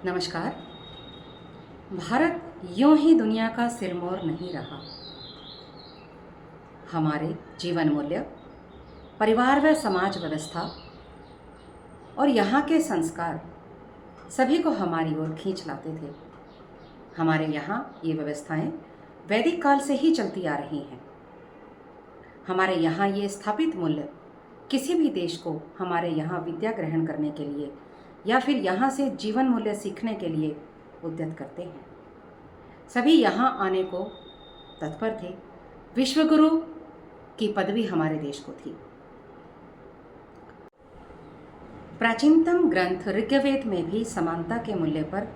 नमस्कार। भारत यूं ही दुनिया का सिरमौर नहीं रहा। हमारे जीवन मूल्य, परिवार व समाज व्यवस्था और यहाँ के संस्कार सभी को हमारी ओर खींच लाते थे। हमारे यहाँ ये व्यवस्थाएं वैदिक काल से ही चलती आ रही हैं। हमारे यहाँ ये स्थापित मूल्य किसी भी देश को हमारे यहाँ विद्या ग्रहण करने के लिए या फिर यहाँ से जीवन मूल्य सीखने के लिए उद्यत करते हैं। सभी यहाँ आने को तत्पर थे। विश्वगुरु की पदवी हमारे देश को थी। प्राचीनतम ग्रंथ ऋग्वेद में भी समानता के मूल्य पर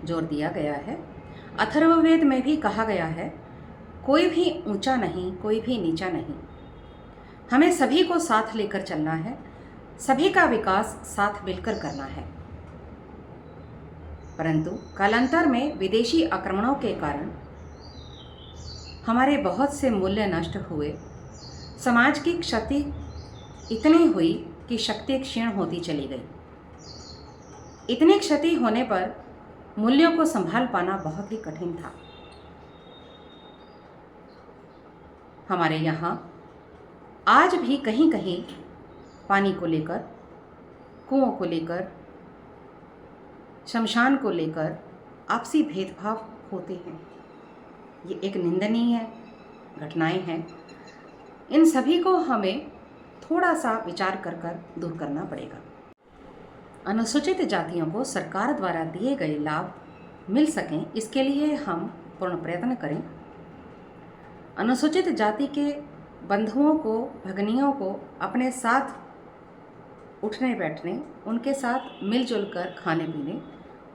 जोर दिया गया है। अथर्ववेद में भी कहा गया है, कोई भी ऊंचा नहीं, कोई भी नीचा नहीं। हमें सभी को साथ लेकर चलना है, सभी का विकास साथ मिलकर करना है। परंतु कालांतर में विदेशी आक्रमणों के कारण हमारे बहुत से मूल्य नष्ट हुए। समाज की क्षति इतनी हुई कि शक्ति क्षीण होती चली गई। इतनी क्षति होने पर मूल्यों को संभाल पाना बहुत ही कठिन था। हमारे यहाँ आज भी कहीं कहीं पानी को लेकर, कुओं को लेकर, शमशान को लेकर आपसी भेदभाव होते हैं। ये एक निंदनीय घटनाएं हैं। इन सभी को हमें थोड़ा सा विचार कर दूर करना पड़ेगा। अनुसूचित जातियों को सरकार द्वारा दिए गए लाभ मिल सकें, इसके लिए हम पूर्ण प्रयत्न करें। अनुसूचित जाति के बंधुओं को, भगनियों को अपने साथ उठने बैठने, उनके साथ मिलजुल कर खाने पीने,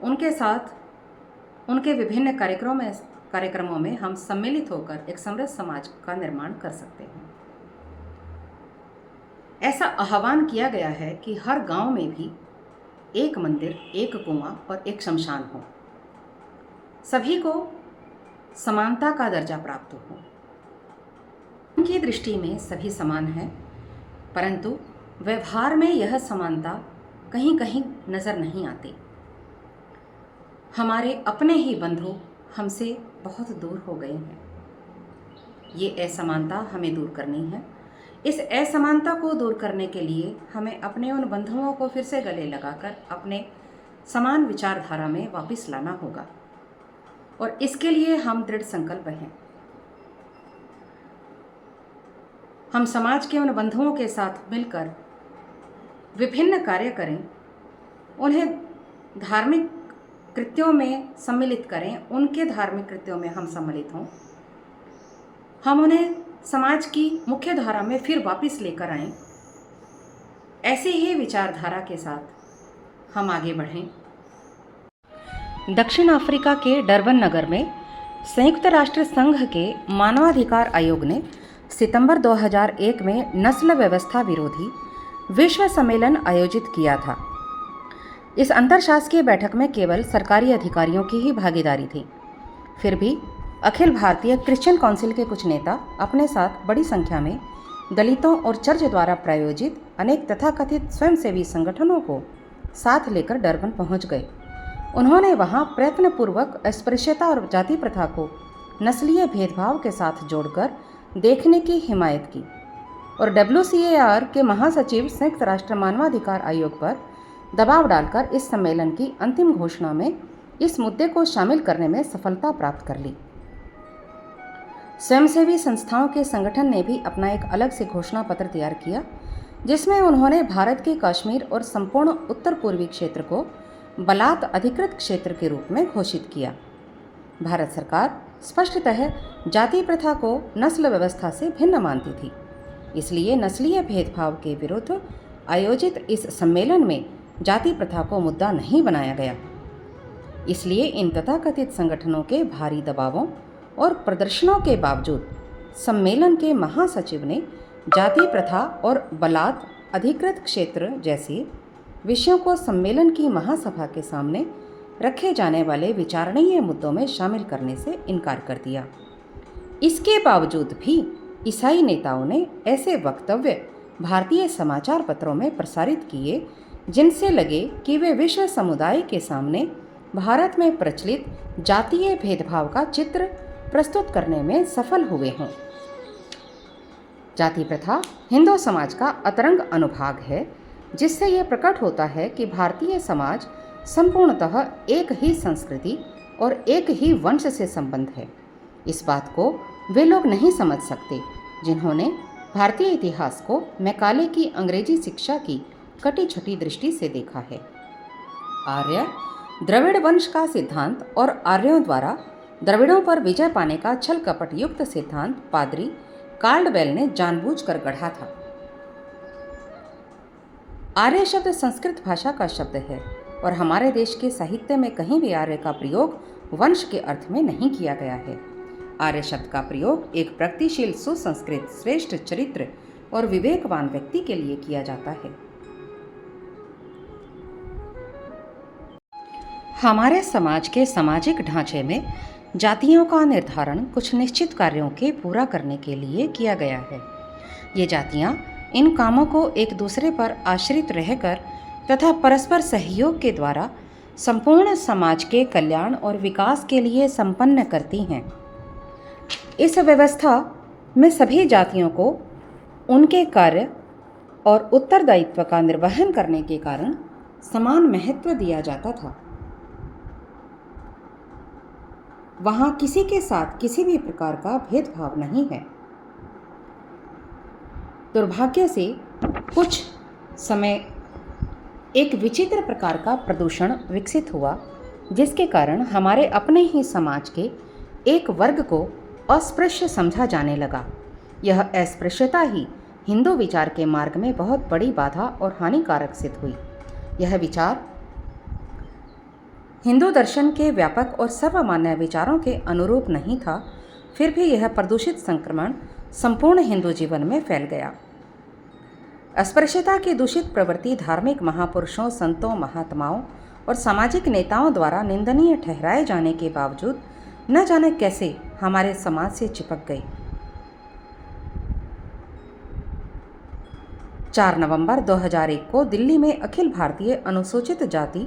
उनके साथ उनके विभिन्न कार्यक्रमों में हम सम्मिलित होकर एक समृद्ध समाज का निर्माण कर सकते हैं। ऐसा आह्वान किया गया है कि हर गांव में भी एक मंदिर, एक कुआं और एक शमशान हो। सभी को समानता का दर्जा प्राप्त हो। उनकी दृष्टि में सभी समान हैं, परंतु व्यवहार में यह समानता कहीं कहीं नज़र नहीं आती। हमारे अपने ही बंधु हमसे बहुत दूर हो गए हैं। ये असमानता हमें दूर करनी है। इस असमानता को दूर करने के लिए हमें अपने उन बंधुओं को फिर से गले लगाकर अपने समान विचारधारा में वापस लाना होगा और इसके लिए हम दृढ़ संकल्प हैं। हम समाज के उन बंधुओं के साथ मिलकर विभिन्न कार्य करें, उन्हें धार्मिक कृत्यों में सम्मिलित करें, उनके धार्मिक कृत्यों में हम सम्मिलित हों। हम उन्हें समाज की मुख्य धारा में फिर वापस लेकर आएं। ऐसी ही विचारधारा के साथ हम आगे बढ़ें। दक्षिण अफ्रीका के डरबन नगर में संयुक्त राष्ट्र संघ के मानवाधिकार आयोग ने सितंबर 2001 में नस्ल व्यवस्था विरोधी विश्व सम्मेलन आयोजित किया था। इस अंतरशासकीय बैठक में केवल सरकारी अधिकारियों की ही भागीदारी थी। फिर भी अखिल भारतीय क्रिश्चियन काउंसिल के कुछ नेता अपने साथ बड़ी संख्या में दलितों और चर्च द्वारा प्रायोजित अनेक तथाकथित स्वयंसेवी संगठनों को साथ लेकर डरबन पहुंच गए। उन्होंने वहां प्रयत्नपूर्वक अस्पृश्यता और जाति प्रथा को नस्लीय भेदभाव के साथ जोड़कर देखने की हिमायत की और WCAR के महासचिव संयुक्त राष्ट्र मानवाधिकार आयोग पर दबाव डालकर इस सम्मेलन की अंतिम घोषणा में इस मुद्दे को शामिल करने में सफलता प्राप्त कर ली। स्वयंसेवी संस्थाओं के संगठन ने भी अपना एक अलग से घोषणा पत्र तैयार किया, जिसमें उन्होंने भारत के कश्मीर और संपूर्ण उत्तर पूर्वी क्षेत्र को बलात् अधिकृत क्षेत्र के रूप में घोषित किया। भारत सरकार स्पष्टतः जाति प्रथा को नस्ल व्यवस्था से भिन्न मानती थी, इसलिए नस्लीय भेदभाव के विरुद्ध आयोजित इस सम्मेलन में जाति प्रथा को मुद्दा नहीं बनाया गया। इसलिए इन तथाकथित संगठनों के भारी दबावों और प्रदर्शनों के बावजूद सम्मेलन के महासचिव ने जाति प्रथा और बलात् अधिकृत क्षेत्र जैसे विषयों को सम्मेलन की महासभा के सामने रखे जाने वाले विचारणीय मुद्दों में शामिल करने से इनकार कर दिया। इसके बावजूद भी ईसाई नेताओं ने ऐसे वक्तव्य भारतीय समाचार पत्रों में प्रसारित किए जिनसे लगे कि वे विश्व समुदाय के सामने भारत में प्रचलित जातीय भेदभाव का चित्र प्रस्तुत करने में सफल हुए हों। जाति प्रथा हिंदू समाज का अतरंग अनुभाग है, जिससे यह प्रकट होता है कि भारतीय समाज संपूर्णतः एक ही संस्कृति और एक ही वंश से संबंध है। इस बात को वे लोग नहीं समझ सकते जिन्होंने भारतीय इतिहास को मैकाले की अंग्रेजी शिक्षा की कटी छटी दृष्टि से देखा है। आर्य द्रविड़ वंश का सिद्धांत और आर्यों द्वारा द्रविड़ों पर विजय पाने का छल कपट युक्त सिद्धांत पादरी कार्लवेल ने जानबूझकर गढ़ा था। आर्य शब्द संस्कृत भाषा का शब्द है और हमारे देश के साहित्य में कहीं भी आर्य का प्रयोग वंश के अर्थ में नहीं किया गया है। आर्य शब्द का प्रयोग एक प्रगतिशील, सुसंस्कृत, श्रेष्ठ चरित्र और विवेकवान व्यक्ति के लिए किया जाता है। हमारे समाज के सामाजिक ढांचे में जातियों का निर्धारण कुछ निश्चित कार्यों के पूरा करने के लिए किया गया है। ये जातियां इन कामों को एक दूसरे पर आश्रित रहकर तथा परस्पर सहयोग के द्वारा संपूर्ण समाज के कल्याण और विकास के लिए संपन्न करती हैं। इस व्यवस्था में सभी जातियों को उनके कार्य और उत्तरदायित्व का निर्वहन करने के कारण समान महत्व दिया जाता था। वहाँ किसी के साथ किसी भी प्रकार का भेदभाव नहीं है। दुर्भाग्य से कुछ समय एक विचित्र प्रकार का प्रदूषण विकसित हुआ, जिसके कारण हमारे अपने ही समाज के एक वर्ग को अस्पृश्य समझा जाने लगा। यह अस्पृश्यता ही हिंदू विचार के मार्ग में बहुत बड़ी बाधा और हानिकारक सिद्ध हुई। यह विचार हिंदू दर्शन के व्यापक और सर्वमान्य विचारों के अनुरूप नहीं था, फिर भी यह प्रदूषित संक्रमण संपूर्ण हिंदू जीवन में फैल गया। अस्पृश्यता की दूषित प्रवृत्ति धार्मिक महापुरुषों, संतों, महात्माओं और सामाजिक नेताओं द्वारा निंदनीय ठहराए जाने के बावजूद न जाने कैसे हमारे समाज से चिपक गई। 4 नवंबर 2001 को दिल्ली में अखिल भारतीय अनुसूचित जाति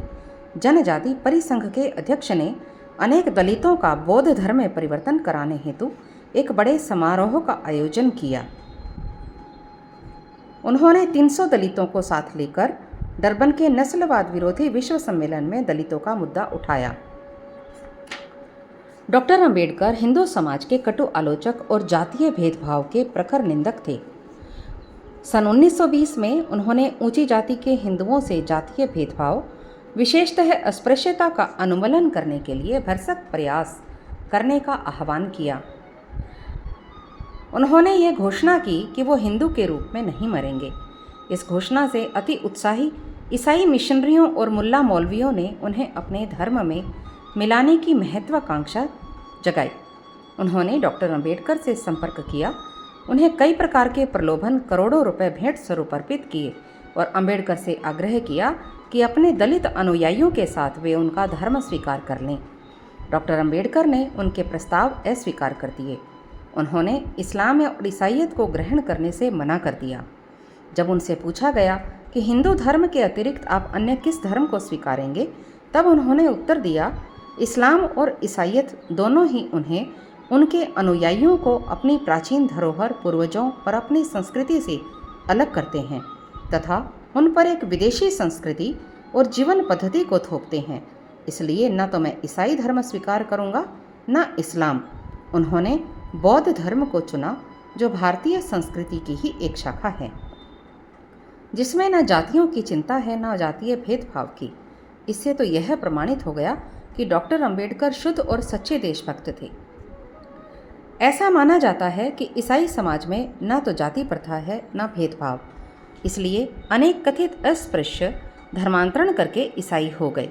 जनजाति परिसंघ के अध्यक्ष ने अनेक दलितों का बौद्ध धर्म में परिवर्तन कराने हेतु एक बड़े समारोह का आयोजन किया। उन्होंने 300 दलितों को साथ लेकर डरबन के नस्लवाद विरोधी विश्व सम्मेलन में दलितों का मुद्दा उठाया। डॉक्टर अंबेडकर हिंदू समाज के कटु आलोचक और जातीय भेदभाव के प्रखर निंदक थे। सन 1920 में उन्होंने ऊंची जाति के हिंदुओं से जातीय भेदभाव, विशेषतः अस्पृश्यता का अनुमूलन करने के लिए भरसक प्रयास करने का आह्वान किया। उन्होंने ये घोषणा की कि वो हिंदू के रूप में नहीं मरेंगे। इस घोषणा से अति उत्साही ईसाई मिशनरियों और मुल्ला मौलवियों ने उन्हें अपने धर्म में मिलाने की महत्वाकांक्षा जगाई। उन्होंने डॉक्टर अंबेडकर से संपर्क किया, उन्हें कई प्रकार के प्रलोभन, करोड़ों रुपए भेंट स्वरूप अर्पित किए और अंबेडकर से आग्रह किया कि अपने दलित अनुयायियों के साथ वे उनका धर्म स्वीकार कर लें। डॉक्टर अंबेडकर ने उनके प्रस्ताव अस्वीकार कर दिए। उन्होंने इस्लाम और ईसाईयत को ग्रहण करने से मना कर दिया। जब उनसे पूछा गया कि हिंदू धर्म के अतिरिक्त आप अन्य किस धर्म को स्वीकारेंगे, तब उन्होंने उत्तर दिया, इस्लाम और ईसाईयत दोनों ही उन्हें, उनके अनुयायियों को अपनी प्राचीन धरोहर, पूर्वजों और अपनी संस्कृति से अलग करते हैं तथा उन पर एक विदेशी संस्कृति और जीवन पद्धति को थोपते हैं। इसलिए न तो मैं ईसाई धर्म स्वीकार करूंगा, न इस्लाम। उन्होंने बौद्ध धर्म को चुना, जो भारतीय संस्कृति की ही एक शाखा है, जिसमें न जातियों की चिंता है, न जातीय भेदभाव की। इससे तो यह प्रमाणित हो गया कि डॉक्टर अंबेडकर शुद्ध और सच्चे देशभक्त थे। ऐसा माना जाता है कि ईसाई समाज में न तो जाति प्रथा है, न भेदभाव। इसलिए अनेक कथित अस्पृश्य धर्मांतरण करके ईसाई हो गए।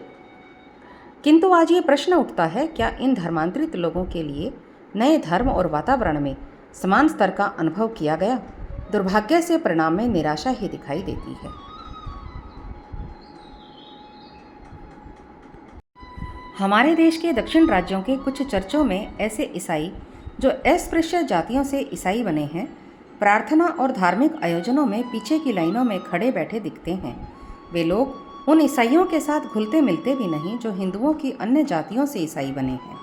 किंतु आज ये प्रश्न उठता है, क्या इन धर्मांतरित लोगों के लिए नए धर्म और वातावरण में समान स्तर का अनुभव किया गया? दुर्भाग्य से परिणाम में निराशा ही दिखाई देती है। हमारे देश के दक्षिण राज्यों के कुछ चर्चों में ऐसे ईसाई जो अस्पृश्य जातियों से ईसाई बने हैं, प्रार्थना और धार्मिक आयोजनों में पीछे की लाइनों में खड़े बैठे दिखते हैं। वे लोग उन ईसाइयों के साथ घुलते मिलते भी नहीं जो हिंदुओं की अन्य जातियों से ईसाई बने हैं।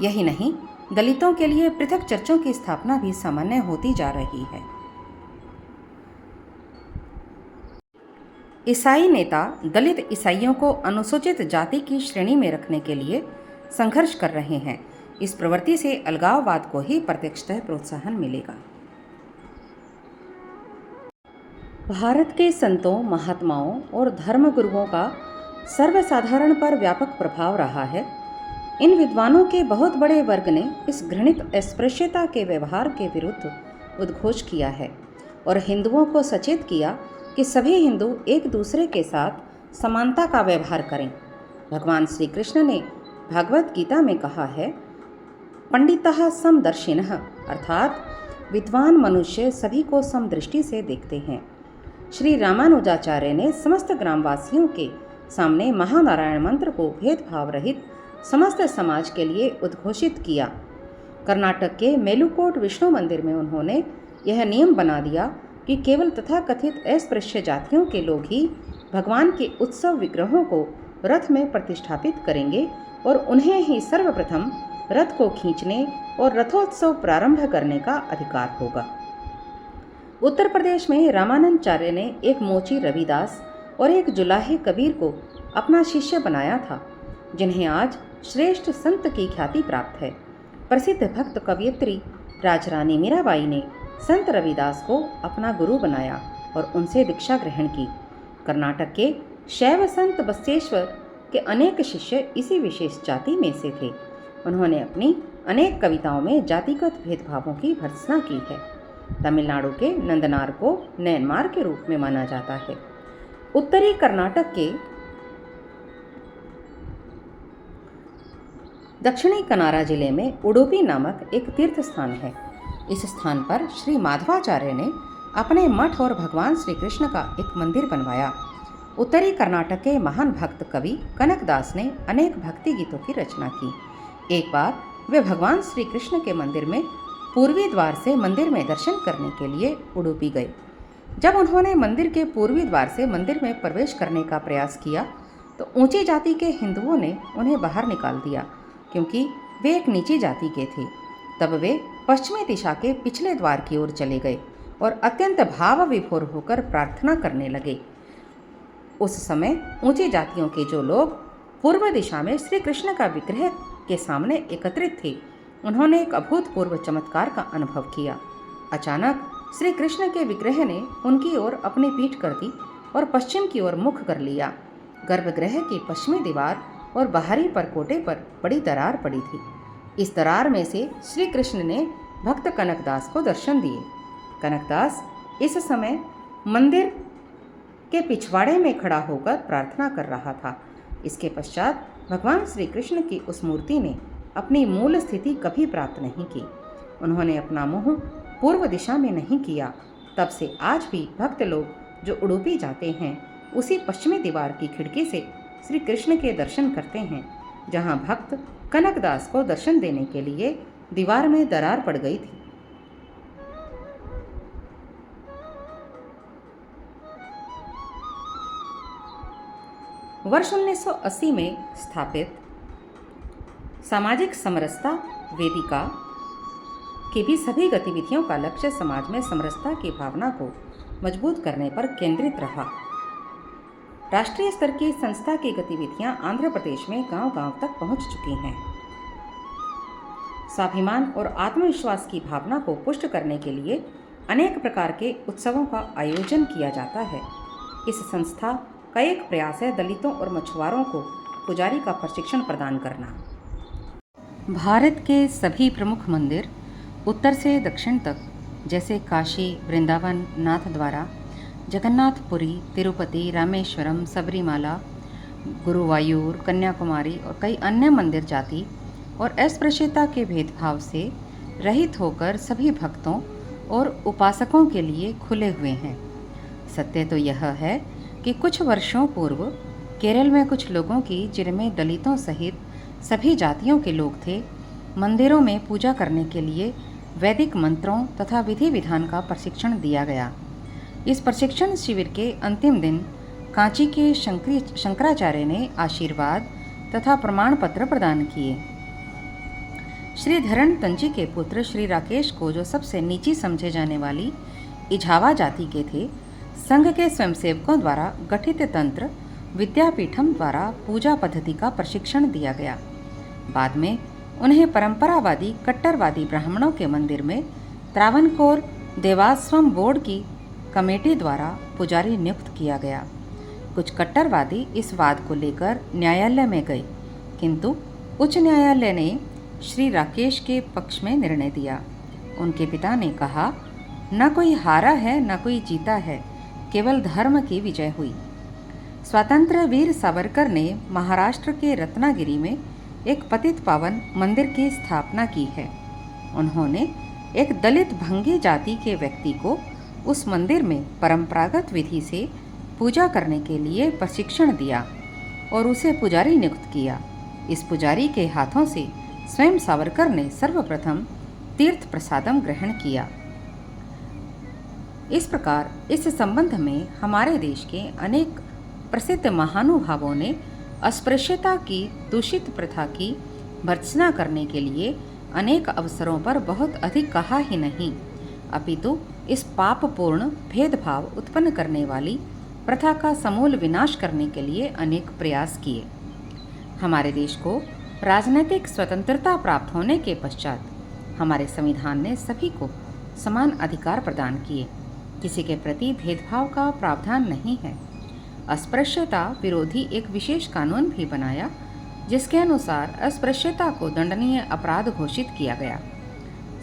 यही नहीं, दलितों के लिए पृथक चर्चों की स्थापना भी सामान्य होती जा रही है। ईसाई नेता दलित ईसाइयों को अनुसूचित जाति की श्रेणी में रखने के लिए संघर्ष कर रहे हैं। इस प्रवृत्ति से अलगाववाद को ही प्रत्यक्षतः प्रोत्साहन मिलेगा। भारत के संतों, महात्माओं और धर्मगुरुओं का सर्वसाधारण पर व्यापक प्रभाव रहा है। इन विद्वानों के बहुत बड़े वर्ग ने इस घृणित अस्पृश्यता के व्यवहार के विरुद्ध उद्घोष किया है और हिंदुओं को सचेत किया कि सभी हिंदू एक दूसरे के साथ समानता का व्यवहार करें। भगवान श्री कृष्ण ने भगवत गीता में कहा है, पंडितः समदर्शिनः, अर्थात विद्वान मनुष्य सभी को समदृष्टि से देखते हैं। श्री रामानुजाचार्य ने समस्त ग्रामवासियों के सामने महानारायण मंत्र को भेदभाव रहित समस्त समाज के लिए उद्घोषित किया। कर्नाटक के मेलुकोट विष्णु मंदिर में उन्होंने यह नियम बना दिया कि केवल तथाकथित अस्पृश्य जातियों के लोग ही भगवान के उत्सव विग्रहों को रथ में प्रतिष्ठापित करेंगे और उन्हें ही सर्वप्रथम रथ को खींचने और रथोत्सव प्रारंभ करने का अधिकार होगा। उत्तर प्रदेश में रामानंदाचार्य ने एक मोची रविदास और एक जुलाहे कबीर को अपना शिष्य बनाया था, जिन्हें आज श्रेष्ठ संत की ख्याति प्राप्त है। प्रसिद्ध भक्त कवयित्री राजरानी मीराबाई ने संत रविदास को अपना गुरु बनाया और उनसे दीक्षा ग्रहण की। कर्नाटक के शैव संत बसेश्वर के अनेक शिष्य इसी विशेष जाति में से थे। उन्होंने अपनी अनेक कविताओं में जातिगत भेदभावों की भर्त्सना की है। तमिलनाडु के नंदनार को नैनमार के रूप में माना जाता है। उत्तरी कर्नाटक के दक्षिणी कनारा जिले में उडुपी नामक एक तीर्थ स्थान है। इस स्थान पर श्री माधवाचार्य ने अपने मठ और भगवान श्री कृष्ण का एक मंदिर बनवाया। उत्तरी कर्नाटक के महान भक्त कवि कनकदास ने अनेक भक्ति गीतों की रचना की। एक बार वे भगवान श्री कृष्ण के मंदिर में पूर्वी द्वार से मंदिर में दर्शन करने के लिए उडुपी गए। जब उन्होंने मंदिर के पूर्वी द्वार से मंदिर में प्रवेश करने का प्रयास किया तो ऊंची जाति के हिंदुओं ने उन्हें बाहर निकाल दिया, क्योंकि वे एक नीची जाति के थे। तब वे पश्चिमी दिशा के पिछले द्वार की ओर चले गए और अत्यंत भाव विभोर होकर प्रार्थना करने लगे। उस समय ऊंची जातियों के जो लोग पूर्व दिशा में श्री कृष्ण का विग्रह के सामने एकत्रित थे, उन्होंने एक अभूतपूर्व चमत्कार का अनुभव किया। अचानक श्री कृष्ण के विग्रह ने उनकी ओर अपनी पीठ कर दी और पश्चिम की ओर मुख कर लिया। गर्भगृह की पश्चिमी दीवार और बाहरी परकोटे पर बड़ी दरार पड़ी थी। इस दरार में से श्री कृष्ण ने भक्त कनकदास को दर्शन दिए। कनकदास इस समय मंदिर के पिछवाड़े में खड़ा होकर प्रार्थना कर रहा था। इसके पश्चात भगवान श्री कृष्ण की उस मूर्ति ने अपनी मूल स्थिति कभी प्राप्त नहीं की। उन्होंने अपना मुंह पूर्व दिशा में नहीं किया। तब से आज भी भक्त लोग जो उडुपी जाते हैं उसी पश्चिमी दीवार की खिड़की से श्री कृष्ण के दर्शन करते हैं, जहां भक्त कनकदास को दर्शन देने के लिए दीवार में दरार पड़ गई थी। वर्ष 1980 में स्थापित सामाजिक समरसता वेदिका की भी सभी गतिविधियों का लक्ष्य समाज में समरसता की भावना को मजबूत करने पर केंद्रित रहा। राष्ट्रीय स्तर की संस्था की गतिविधियां आंध्र प्रदेश में गांव-गांव तक पहुंच चुकी हैं। स्वाभिमान और आत्मविश्वास की भावना को पुष्ट करने के लिए अनेक प्रकार के उत्सवों का आयोजन किया जाता है। इस संस्था का एक प्रयास है दलितों और मछुआरों को पुजारी का प्रशिक्षण प्रदान करना। भारत के सभी प्रमुख मंदिर उत्तर से दक्षिण तक, जैसे काशी, वृंदावन, नाथद्वारा, जगन्नाथपुरी, तिरुपति, रामेश्वरम, सबरीमाला, गुरुवायूर, कन्याकुमारी और कई अन्य मंदिर जाति और अस्पृश्यता के भेदभाव से रहित होकर सभी भक्तों और उपासकों के लिए खुले हुए हैं। सत्य तो यह है कि कुछ वर्षों पूर्व केरल में कुछ लोगों की, जिनमें दलितों सहित सभी जातियों के लोग थे, मंदिरों में पूजा करने के लिए वैदिक मंत्रों तथा विधि विधान का प्रशिक्षण दिया गया। इस प्रशिक्षण शिविर के अंतिम दिन कांची के शंकराचार्य ने आशीर्वाद तथा प्रमाण पत्र प्रदान किए। श्री धरण तंजी के पुत्र श्री राकेश को, जो सबसे नीची समझे जाने वाली इझावा जाति के थे, संघ के स्वयंसेवकों द्वारा गठित तंत्र विद्यापीठम द्वारा पूजा पद्धति का प्रशिक्षण दिया गया। बाद में उन्हें परंपरावादी कट्टरवादी ब्राह्मणों के मंदिर में त्रावणकोर देवास्वम बोर्ड की कमेटी द्वारा पुजारी नियुक्त किया गया। कुछ कट्टरवादी इस वाद को लेकर न्यायालय में गए, किंतु उच्च न्यायालय ने श्री राकेश के पक्ष में निर्णय दिया। उनके पिता ने कहा, न कोई हारा है न कोई जीता है, केवल धर्म की विजय हुई। स्वतंत्र वीर सावरकर ने महाराष्ट्र के रत्नागिरी में एक पतित पावन मंदिर की स्थापना की है। उन्होंने एक दलित भंगी जाति के व्यक्ति को उस मंदिर में परंपरागत विधि से पूजा करने के लिए प्रशिक्षण दिया और उसे पुजारी नियुक्त किया। इस पुजारी के हाथों से स्वयं सावरकर ने सर्वप्रथम तीर्थ प्रसादम ग्रहण किया। इस प्रकार इस संबंध में हमारे देश के अनेक प्रसिद्ध महानुभावों ने अस्पृश्यता की दूषित प्रथा की भर्त्सना करने के लिए अनेक अवसरों पर बहुत अधिक कहा ही नहीं, अपितु इस पापपूर्ण भेदभाव उत्पन्न करने वाली प्रथा का समूल विनाश करने के लिए अनेक प्रयास किए। हमारे देश को राजनीतिक स्वतंत्रता प्राप्त होने के पश्चात हमारे संविधान ने सभी को समान अधिकार प्रदान किए। किसी के प्रति भेदभाव का प्रावधान नहीं है। अस्पृश्यता विरोधी एक विशेष कानून भी बनाया, जिसके अनुसार अस्पृश्यता को दंडनीय अपराध घोषित किया गया।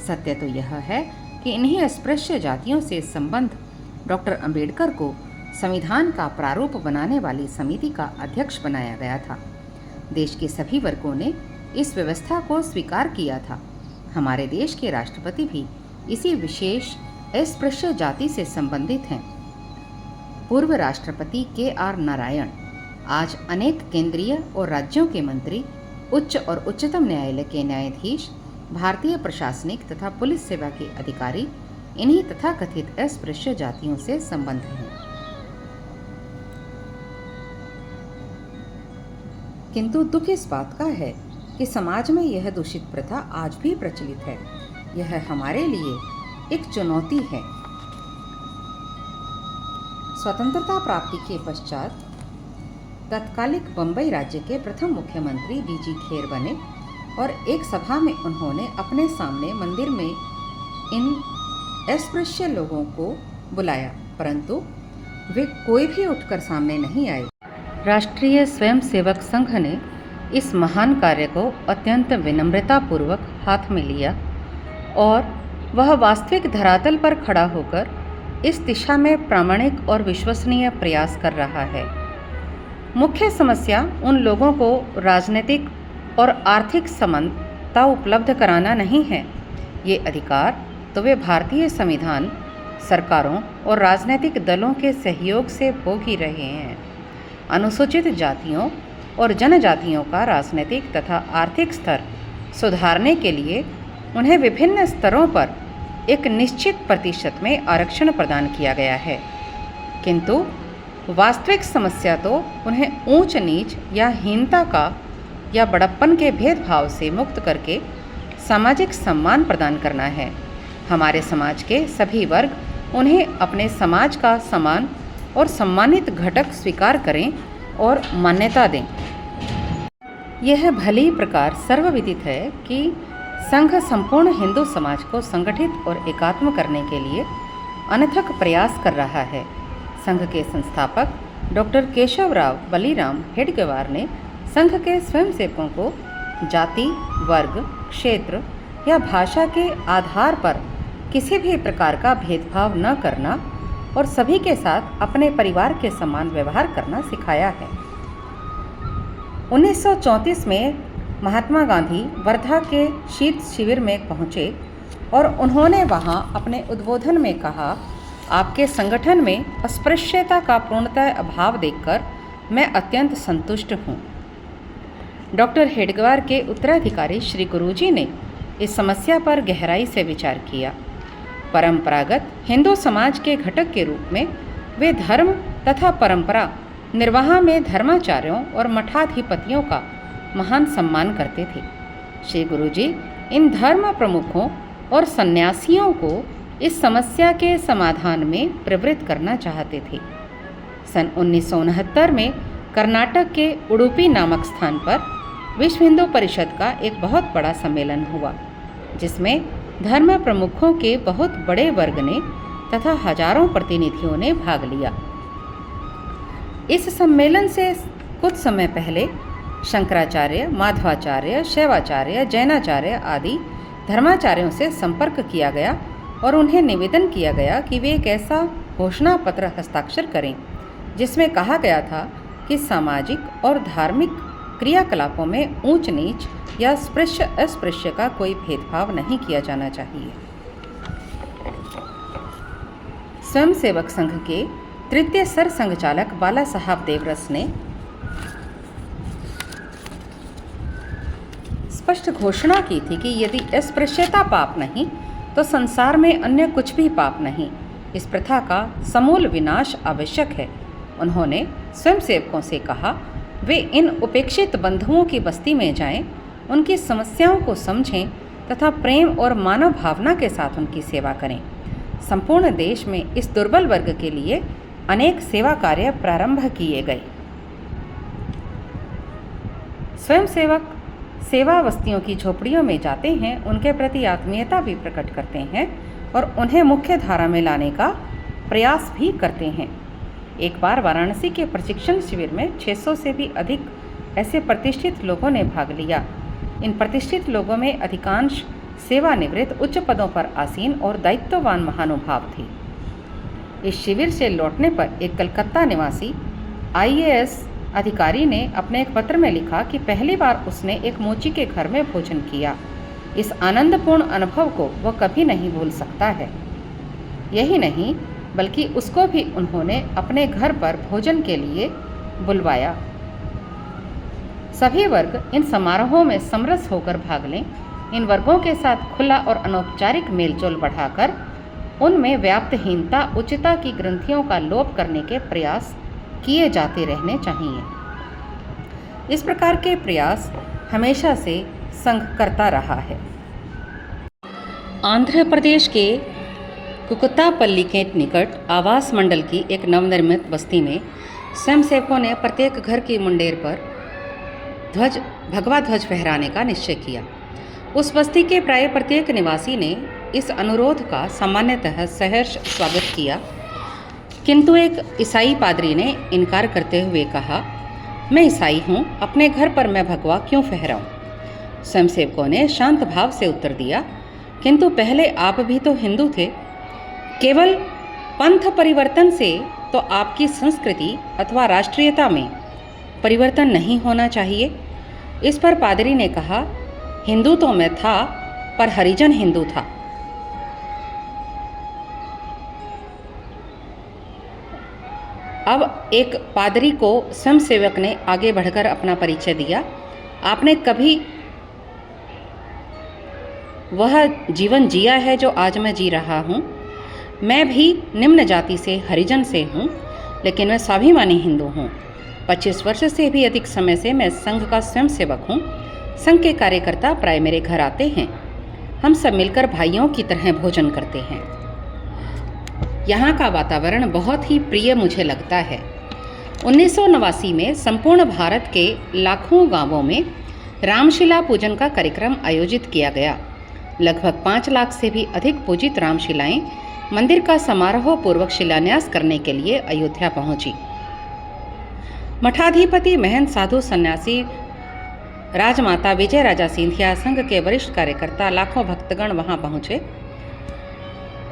सत्य तो यह है कि इन्हीं अस्पृश्य जातियों से संबंध डॉक्टर अंबेडकर को संविधान का प्रारूप बनाने वाली समिति का अध्यक्ष बनाया गया था। देश के सभी वर्गों ने इस व्यवस्था को स्वीकार किया था। हमारे देश के राष्ट्रपति भी इसी विशेष अस्पृश्य जाति से संबंधित हैं। पूर्व राष्ट्रपति के.आर. नारायण आज अनेक केंद्रीय और राज्यों के मंत्री, उच्च और उच्चतम न्यायालय के न्यायाधीश, भारतीय प्रशासनिक तथा पुलिस सेवा के अधिकारी इन्हीं तथाकथित अस्पृश्य जातियों से संबंध हैं। किंतु दुख इस बात का है कि समाज में यह दूषित प्रथा आज भी प्रचलित है। यह हमारे लिए एक चुनौती है। स्वतंत्रता प्राप्ति के पश्चात तत्कालिक बंबई राज्य के प्रथम मुख्यमंत्री बी.जी. खेर बने और एक सभा में उन्होंने अपने सामने मंदिर में इन अस्पृश्य लोगों को बुलाया, परंतु वे कोई भी उठकर सामने नहीं आए। राष्ट्रीय स्वयंसेवक संघ ने इस महान कार्य को अत्यंत विनम्रतापूर्वक हाथ में लिया और वह वास्तविक धरातल पर खड़ा होकर इस दिशा में प्रामाणिक और विश्वसनीय प्रयास कर रहा है। मुख्य समस्या उन लोगों को राजनीतिक और आर्थिक समानता उपलब्ध कराना नहीं है। ये अधिकार तो वे भारतीय संविधान, सरकारों और राजनीतिक दलों के सहयोग से भोग ही रहे हैं। अनुसूचित जातियों और जनजातियों का राजनीतिक तथा आर्थिक स्तर सुधारने के लिए उन्हें विभिन्न स्तरों पर एक निश्चित प्रतिशत में आरक्षण प्रदान किया गया है, किंतु वास्तविक समस्या तो उन्हें ऊंच नीच या हीनता का या बड़प्पन के भेदभाव से मुक्त करके सामाजिक सम्मान प्रदान करना है। हमारे समाज के सभी वर्ग उन्हें अपने समाज का समान और सम्मानित घटक स्वीकार करें और मान्यता दें। यह भली प्रकार सर्वविदित है कि संघ संपूर्ण हिंदू समाज को संगठित और एकात्म करने के लिए अनथक प्रयास कर रहा है। संघ के संस्थापक डॉक्टर केशवराव बलीराम हेडगेवार ने संघ के स्वयंसेवकों को जाति, वर्ग, क्षेत्र या भाषा के आधार पर किसी भी प्रकार का भेदभाव न करना और सभी के साथ अपने परिवार के समान व्यवहार करना सिखाया है। 1934 में महात्मा गांधी वर्धा के शीत शिविर में पहुंचे और उन्होंने वहां अपने उद्बोधन में कहा, आपके संगठन में अस्पृश्यता का पूर्णतः अभाव देखकर मैं अत्यंत संतुष्ट हूं। डॉक्टर हेडगेवार के उत्तराधिकारी श्री गुरुजी ने इस समस्या पर गहराई से विचार किया। परंपरागत हिंदू समाज के घटक के रूप में वे धर्म तथा परंपरा निर्वाह में धर्माचार्यों और मठाधिपतियों का महान सम्मान करते थे। श्री गुरुजी इन धर्म प्रमुखों और सन्यासियों को इस समस्या के समाधान में प्रवृत्त करना चाहते थे। सन 1969 में कर्नाटक के उडुपी नामक स्थान पर विश्व हिंदू परिषद का एक बहुत बड़ा सम्मेलन हुआ, जिसमें धर्म प्रमुखों के बहुत बड़े वर्ग ने तथा हजारों प्रतिनिधियों ने भाग लिया। इस सम्मेलन से कुछ समय पहले शंकराचार्य, माधवाचार्य, शैवाचार्य, जैनाचार्य आदि धर्माचार्यों से संपर्क किया गया और उन्हें निवेदन किया गया कि वे एक ऐसा घोषणा पत्र हस्ताक्षर करें जिसमें कहा गया था कि सामाजिक और धार्मिक क्रियाकलापों में ऊंच नीच या स्पृश्य अस्पृश्य का कोई भेदभाव नहीं किया जाना चाहिए। स्वयंसेवक संघ के तृतीय सर संघचालक बाला साहब देवरस ने स्पष्ट घोषणा की थी कि यदि अस्पृश्यता पाप नहीं तो संसार में अन्य कुछ भी पाप नहीं। इस प्रथा का समूल विनाश आवश्यक है। उन्होंने स्वयंसेवकों से कहा वे इन उपेक्षित बंधुओं की बस्ती में जाएं, उनकी समस्याओं को समझें तथा प्रेम और मानव भावना के साथ उनकी सेवा करें। संपूर्ण देश में इस दुर्बल वर्ग के लिए अनेक सेवा कार्य प्रारंभ किए गए। स्वयंसेवक सेवा बस्तियों की झोपड़ियों में जाते हैं, उनके प्रति आत्मीयता भी प्रकट करते हैं और उन्हें मुख्य धारा में लाने का प्रयास भी करते हैं। एक बार वाराणसी के प्रशिक्षण शिविर में 600 से भी अधिक ऐसे प्रतिष्ठित लोगों ने भाग लिया। इन प्रतिष्ठित लोगों में अधिकांश सेवानिवृत्त उच्च पदों पर आसीन और दायित्ववान महानुभाव थे। इस शिविर से लौटने पर एक कलकत्ता निवासी IAS अधिकारी ने अपने एक पत्र में लिखा कि पहली बार उसने एक मोची के घर में भोजन किया। इस आनंदपूर्ण अनुभव को वह कभी नहीं भूल सकता है। यही नहीं बल्कि उसको भी उन्होंने अपने घर पर भोजन के लिए बुलवाया। सभी वर्ग इन समारोहों में समरस होकर भाग लें। इन वर्गों के साथ खुला और अनौपचारिक मेलजोल बढ़ाकर उनमें व्याप्तहीनता, उच्चता की ग्रंथियों का लोप करने के प्रयास किए जाते रहने चाहिए। इस प्रकार के प्रयास हमेशा से संघ करता रहा है। आंध्र प्रदेश के कुकुत्तापल्ली के निकट आवास मंडल की एक नवनिर्मित बस्ती में स्वयंसेवकों ने प्रत्येक घर की मुंडेर पर भगवा ध्वज फहराने का निश्चय किया। उस बस्ती के प्राय प्रत्येक निवासी ने इस अनुरोध का सामान्यतः सहर्ष स्वागत किया, किंतु एक ईसाई पादरी ने इनकार करते हुए कहा, मैं ईसाई हूँ, अपने घर पर मैं भगवा क्यों फहराऊँ। स्वयंसेवकों ने शांत भाव से उत्तर दिया, किंतु पहले आप भी तो हिंदू थे। केवल पंथ परिवर्तन से तो आपकी संस्कृति अथवा राष्ट्रीयता में परिवर्तन नहीं होना चाहिए। इस पर पादरी ने कहा, हिंदू तो मैं था, पर हरिजन हिंदू था। अब एक पादरी को स्वयंसेवक ने आगे बढ़कर अपना परिचय दिया। आपने कभी वह जीवन जिया है जो आज मैं जी रहा हूँ। मैं भी निम्न जाति से हरिजन से हूँ, लेकिन मैं स्वाभिमानी हिंदू हूँ। 25 वर्ष से भी अधिक समय से मैं संघ का स्वयंसेवक हूँ। संघ के कार्यकर्ता प्राय मेरे घर आते हैं। हम सब मिलकर भाइयों की तरह भोजन करते हैं। यहाँ का वातावरण बहुत ही प्रिय मुझे लगता है। 1989 में संपूर्ण भारत के लाखों गांवों में रामशिला पूजन का कार्यक्रम आयोजित किया गया। लगभग 5 लाख से भी अधिक पूजित रामशिलाएं मंदिर का समारोह पूर्वक शिलान्यास करने के लिए अयोध्या पहुंची। मठाधिपति, महंत, साधु, सन्यासी, राजमाता विजय राजा सिंधिया, संघ के वरिष्ठ कार्यकर्ता, लाखों भक्तगण वहां पहुंचे।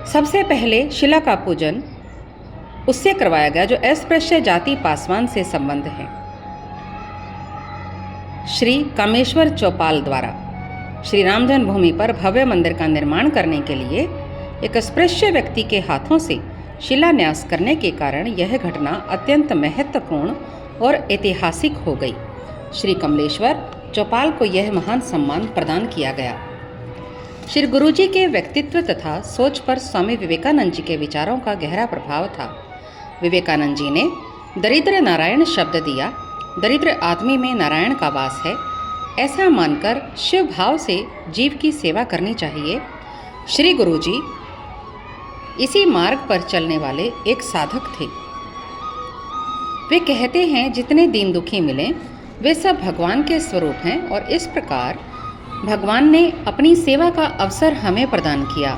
सबसे पहले शिला का पूजन उससे करवाया गया जो अस्पृश्य जाति पासवान से संबंध है। श्री कामेश्वर चौपाल द्वारा श्री राम जन्मभूमि पर भव्य मंदिर का निर्माण करने के लिए एक अस्पृश्य व्यक्ति के हाथों से शिलान्यास करने के कारण यह घटना अत्यंत महत्वपूर्ण और ऐतिहासिक हो गई। श्री कमलेश्वर चौपाल को यह महान सम्मान प्रदान किया गया। श्री गुरुजी के व्यक्तित्व तथा सोच पर स्वामी विवेकानंद जी के विचारों का गहरा प्रभाव था। विवेकानंद जी ने दरिद्र नारायण शब्द दिया, दरिद्र आदमी में नारायण का वास है, ऐसा मानकर शिव भाव से जीव की सेवा करनी चाहिए। श्री गुरु जी इसी मार्ग पर चलने वाले एक साधक थे। वे कहते हैं जितने दीन दुखी मिलें वे सब भगवान के स्वरूप हैं और इस प्रकार भगवान ने अपनी सेवा का अवसर हमें प्रदान किया,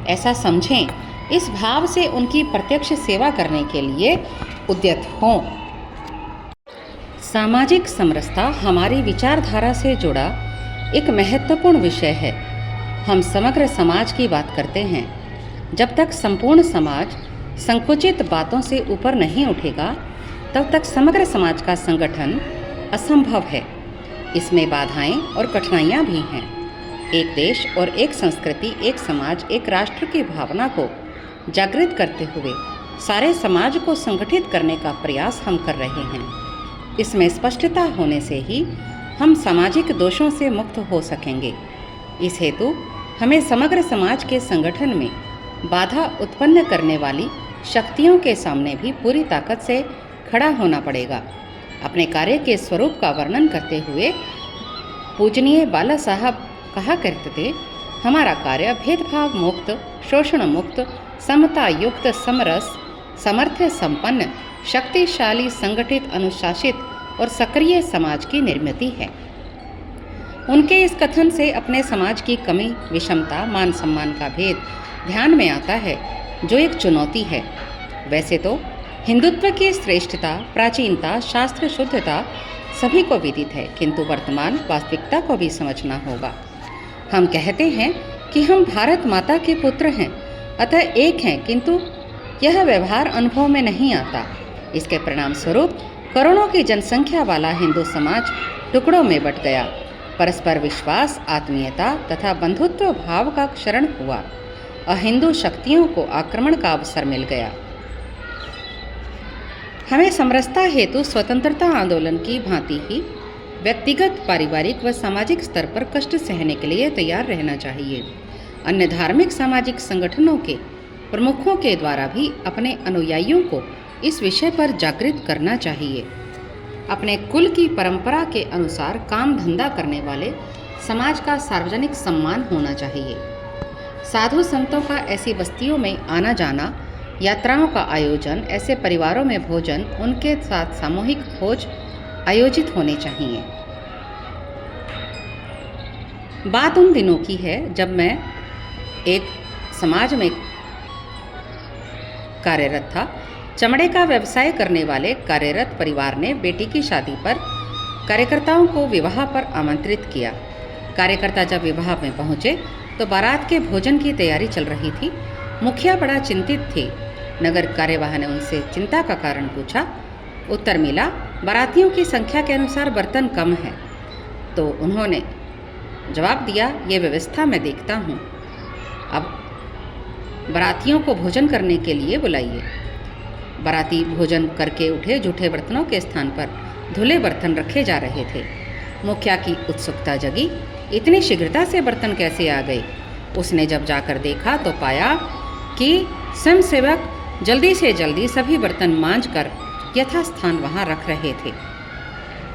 ऐसा समझें। इस भाव से उनकी प्रत्यक्ष सेवा करने के लिए उद्यत हों। सामाजिक समरसता हमारी विचारधारा से जुड़ा एक महत्वपूर्ण विषय है। हम समग्र समाज की बात करते हैं। जब तक संपूर्ण समाज संकुचित बातों से ऊपर नहीं उठेगा तब तक समग्र समाज का संगठन असंभव है। इसमें बाधाएं और कठिनाइयां भी हैं। एक देश और एक संस्कृति, एक समाज, एक राष्ट्र की भावना को जागृत करते हुए सारे समाज को संगठित करने का प्रयास हम कर रहे हैं। इसमें स्पष्टता होने से ही हम सामाजिक दोषों से मुक्त हो सकेंगे। इस हेतु हमें समग्र समाज के संगठन में बाधा उत्पन्न करने वाली शक्तियों के सामने भी पूरी ताकत से खड़ा होना पड़ेगा। अपने कार्य के स्वरूप का वर्णन करते हुए पूजनीय बाला साहब कहा करते थे, हमारा कार्य भेदभाव मुक्त, शोषण मुक्त, समता युक्त, समरस, सामर्थ्य संपन्न, शक्तिशाली, संगठित, अनुशासित और सक्रिय समाज की निर्मिति है। उनके इस कथन से अपने समाज की कमी, विषमता, मान सम्मान का भेद ध्यान में आता है, जो एक चुनौती है। वैसे तो हिंदुत्व की श्रेष्ठता, प्राचीनता, शास्त्र शुद्धता सभी को विदित है, किंतु वर्तमान वास्तविकता को भी समझना होगा। हम कहते हैं कि हम भारत माता के पुत्र हैं, अतः एक हैं, किंतु यह व्यवहार अनुभव में नहीं आता। इसके परिणाम स्वरूप करोड़ों की जनसंख्या वाला हिंदू समाज टुकड़ों में बंट गया। परस्पर विश्वास, आत्मीयता तथा बंधुत्व भाव का क्षरण हुआ और हिंदू शक्तियों को आक्रमण का अवसर मिल गया। हमें समरसता हेतु स्वतंत्रता आंदोलन की भांति ही व्यक्तिगत, पारिवारिक व सामाजिक स्तर पर कष्ट सहने के लिए तैयार रहना चाहिए। अन्य धार्मिक सामाजिक संगठनों के प्रमुखों के द्वारा भी अपने अनुयायियों को इस विषय पर जागृत करना चाहिए। अपने कुल की परंपरा के अनुसार काम धंधा करने वाले समाज का सार्वजनिक सम्मान होना चाहिए। साधु संतों का ऐसी बस्तियों में आना जाना, यात्राओं का आयोजन, ऐसे परिवारों में भोजन, उनके साथ सामूहिक भोज आयोजित होने चाहिए। बात उन दिनों की है जब मैं एक समाज में कार्यरत था। चमड़े का व्यवसाय करने वाले कार्यरत परिवार ने बेटी की शादी पर कार्यकर्ताओं को विवाह पर आमंत्रित किया। कार्यकर्ता जब विवाह में पहुंचे तो बारात के भोजन की तैयारी चल रही थी। मुखिया बड़ा चिंतित थे। नगर कार्यवाह ने उनसे चिंता का कारण पूछा। उत्तर मिला, बारातियों की संख्या के अनुसार बर्तन कम है। तो उन्होंने जवाब दिया, ये व्यवस्था मैं देखता हूँ, अब बारातियों को भोजन करने के लिए बुलाइए। बाराती भोजन करके उठे। जूठे बर्तनों के स्थान पर धुले बर्तन रखे जा रहे थे। मुखिया की उत्सुकता जगी, इतनी शीघ्रता से बर्तन कैसे आ गए। उसने जब जाकर देखा तो पाया कि स्वयंसेवक जल्दी से जल्दी सभी बर्तन मांझ कर यथास्थान वहाँ रख रहे थे।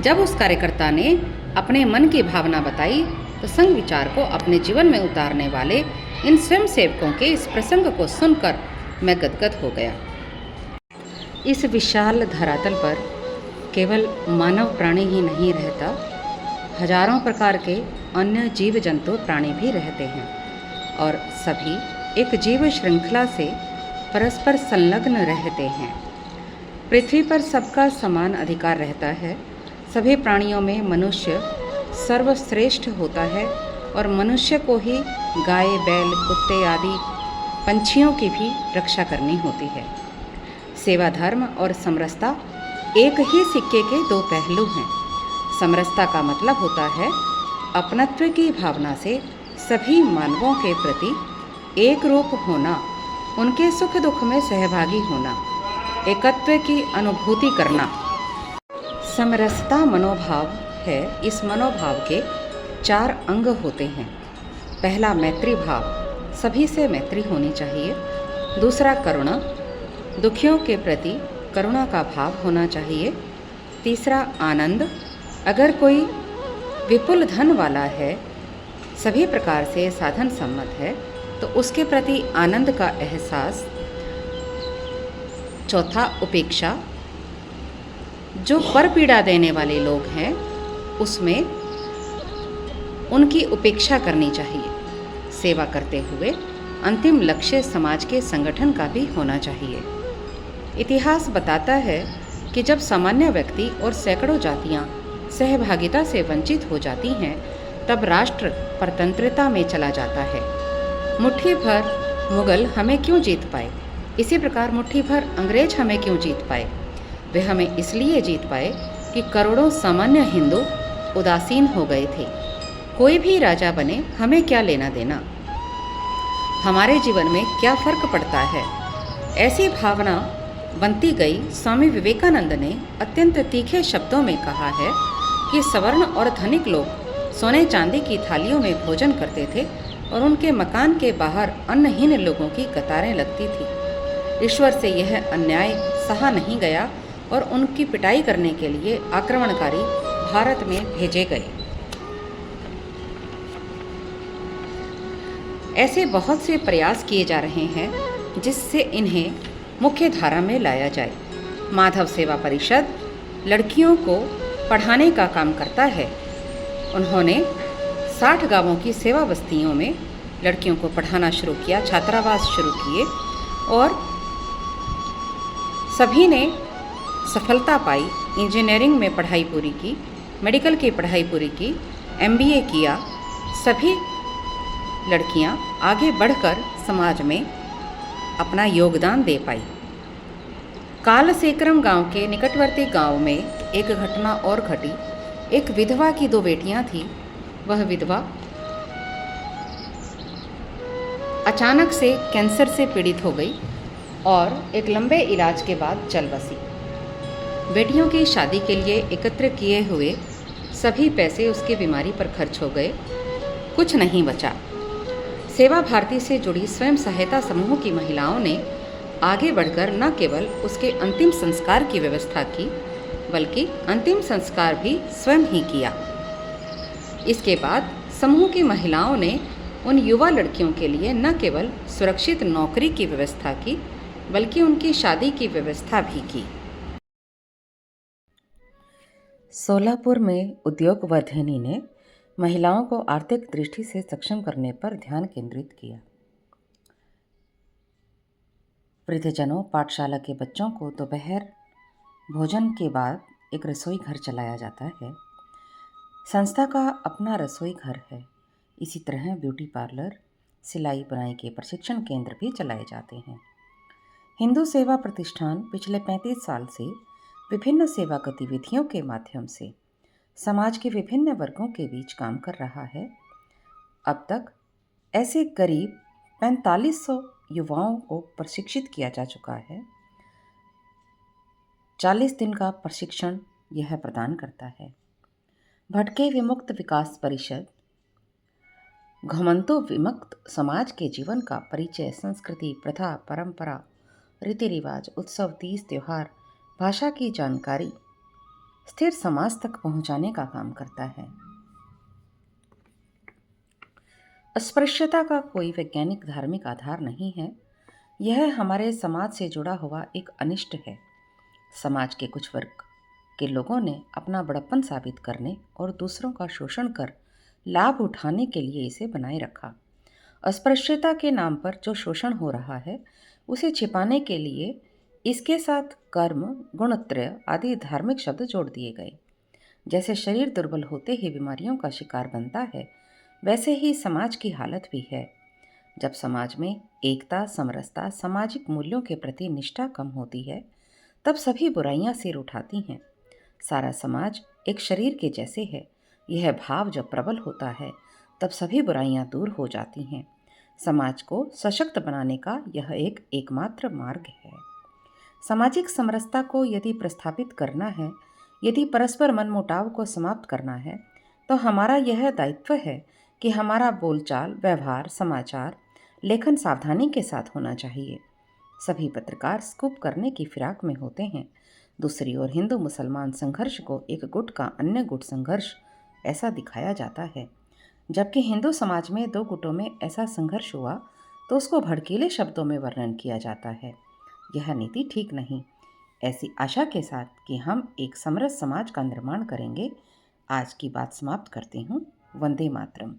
जब उस कार्यकर्ता ने अपने मन की भावना बताई तो संग विचार को अपने जीवन में उतारने वाले इन स्वयंसेवकों के इस प्रसंग को सुनकर मैं गदगद हो गया। इस विशाल धरातल पर केवल मानव प्राणी ही नहीं रहता, हजारों प्रकार के अन्य जीव जंतु प्राणी भी रहते हैं और सभी एक जीव श्रृंखला से परस्पर संलग्न रहते हैं। पृथ्वी पर सबका समान अधिकार रहता है। सभी प्राणियों में मनुष्य सर्वश्रेष्ठ होता है और मनुष्य को ही गाय, बैल, कुत्ते आदि पंछियों की भी रक्षा करनी होती है। सेवा धर्म और समरसता एक ही सिक्के के दो पहलू हैं। समरसता का मतलब होता है अपनत्व की भावना से सभी मानवों के प्रति एक रूप होना, उनके सुख दुख में सहभागी होना, एकत्व की अनुभूति करना। समरसता मनोभाव है। इस मनोभाव के 4 अंग होते हैं। पहला मैत्री भाव, सभी से मैत्री होनी चाहिए। दूसरा करुणा, दुखियों के प्रति करुणा का भाव होना चाहिए। तीसरा आनंद, अगर कोई विपुल धन वाला है, सभी प्रकार से साधन सम्मत है, तो उसके प्रति आनंद का एहसास। चौथा उपेक्षा, जो पर पीड़ा देने वाले लोग हैं उसमें उनकी उपेक्षा करनी चाहिए। सेवा करते हुए अंतिम लक्ष्य समाज के संगठन का भी होना चाहिए। इतिहास बताता है कि जब सामान्य व्यक्ति और सैकड़ों जातियां सहभागिता से वंचित हो जाती हैं, तब राष्ट्र परतंत्रता में चला जाता है। मुट्ठी भर मुगल हमें क्यों जीत पाए, इसी प्रकार मुट्ठी भर अंग्रेज हमें क्यों जीत पाए? वे हमें इसलिए जीत पाए कि करोड़ों सामान्य हिंदू उदासीन हो गए थे। कोई भी राजा बने, हमें क्या लेना देना, हमारे जीवन में क्या फर्क पड़ता है, ऐसी भावना बनती गई। स्वामी विवेकानंद ने अत्यंत तीखे शब्दों में कहा है कि सवर्ण और धनिक लोग सोने चांदी की थालियों में भोजन करते थे और उनके मकान के बाहर अन्नहीन लोगों की कतारें लगती थी। ईश्वर से यह अन्याय सहा नहीं गया और उनकी पिटाई करने के लिए आक्रमणकारी भारत में भेजे गए। ऐसे बहुत से प्रयास किए जा रहे हैं जिससे इन्हें मुख्य धारा में लाया जाए। माधव सेवा परिषद लड़कियों को पढ़ाने का काम करता है। उन्होंने 60 गांवों की सेवा बस्तियों में लड़कियों को पढ़ाना शुरू किया, छात्रावास शुरू किए और सभी ने सफलता पाई। इंजीनियरिंग में पढ़ाई पूरी की, मेडिकल की पढ़ाई पूरी की, MBA किया। सभी लड़कियां आगे बढ़कर समाज में अपना योगदान दे पाई। कालसेकरम गांव के निकटवर्ती गांव में एक घटना और घटी। एक विधवा की 2 बेटियां थीं। वह विधवा अचानक से कैंसर से पीड़ित हो गई और एक लंबे इलाज के बाद चल बसी। बेटियों की शादी के लिए एकत्र किए हुए सभी पैसे उसकी बीमारी पर खर्च हो गए, कुछ नहीं बचा। सेवा भारती से जुड़ी स्वयं सहायता समूह की महिलाओं ने आगे बढ़कर न केवल उसके अंतिम संस्कार की व्यवस्था की, बल्कि अंतिम संस्कार भी स्वयं ही किया। इसके बाद समूह की महिलाओं ने उन युवा लड़कियों के लिए न केवल सुरक्षित नौकरी की व्यवस्था की, बल्कि उनकी शादी की व्यवस्था भी की। सोलापुर में उद्योग वर्धिनी ने महिलाओं को आर्थिक दृष्टि से सक्षम करने पर ध्यान केंद्रित किया। वृद्धजनों, पाठशाला के बच्चों को दोपहर भोजन के बाद एक रसोई घर चलाया जाता है। संस्था का अपना रसोई घर है। इसी तरह ब्यूटी पार्लर, सिलाई बुनाई के प्रशिक्षण केंद्र भी चलाए जाते हैं। हिंदू सेवा प्रतिष्ठान पिछले 35 साल से विभिन्न सेवा गतिविधियों के माध्यम से समाज के विभिन्न वर्गों के बीच काम कर रहा है। अब तक ऐसे करीब 4500 युवाओं को प्रशिक्षित किया जा चुका है। 40 दिन का प्रशिक्षण यह प्रदान करता है। भटके विमुक्त विकास परिषद घुमंतु विमुक्त समाज के जीवन का परिचय, संस्कृति, प्रथा, परंपरा, रीति रिवाज, उत्सव, तीज, त्योहार, भाषा की जानकारी स्थिर समाज तक पहुंचाने का काम करता है। अस्पृश्यता का कोई वैज्ञानिक धार्मिक आधार नहीं है। यह हमारे समाज से जुड़ा हुआ एक अनिष्ट है। समाज के कुछ वर्ग के लोगों ने अपना बड़प्पन साबित करने और दूसरों का शोषण कर लाभ उठाने के लिए इसे बनाए रखा। अस्पृश्यता के नाम पर जो शोषण हो रहा है, उसे छिपाने के लिए इसके साथ कर्म, गुणत्रय आदि धार्मिक शब्द जोड़ दिए गए। जैसे शरीर दुर्बल होते ही बीमारियों का शिकार बनता है, वैसे ही समाज की हालत भी है। जब समाज में एकता, समरसता, सामाजिक मूल्यों के प्रति निष्ठा कम होती है, तब सभी बुराइयां सिर उठाती हैं। सारा समाज एक शरीर के जैसे है। यह भाव जब प्रबल होता है, तब सभी बुराइयां दूर हो जाती हैं। समाज को सशक्त बनाने का यह एक एकमात्र मार्ग है। सामाजिक समरसता को यदि प्रस्थापित करना है, यदि परस्पर मनमुटाव को समाप्त करना है, तो हमारा यह दायित्व है कि हमारा बोलचाल, व्यवहार, समाचार, लेखन सावधानी के साथ होना चाहिए। सभी पत्रकार स्कूप करने की फिराक में होते हैं। दूसरी ओर हिंदू मुसलमान संघर्ष को एक गुट का अन्य गुट संघर्ष ऐसा दिखाया जाता है। जबकि हिंदू समाज में दो गुटों में ऐसा संघर्ष हुआ तो उसको भड़कीले शब्दों में वर्णन किया जाता है। यह नीति ठीक नहीं। ऐसी आशा के साथ कि हम एक समरस समाज का निर्माण करेंगे, आज की बात समाप्त करती हूँ। वंदे मातरम।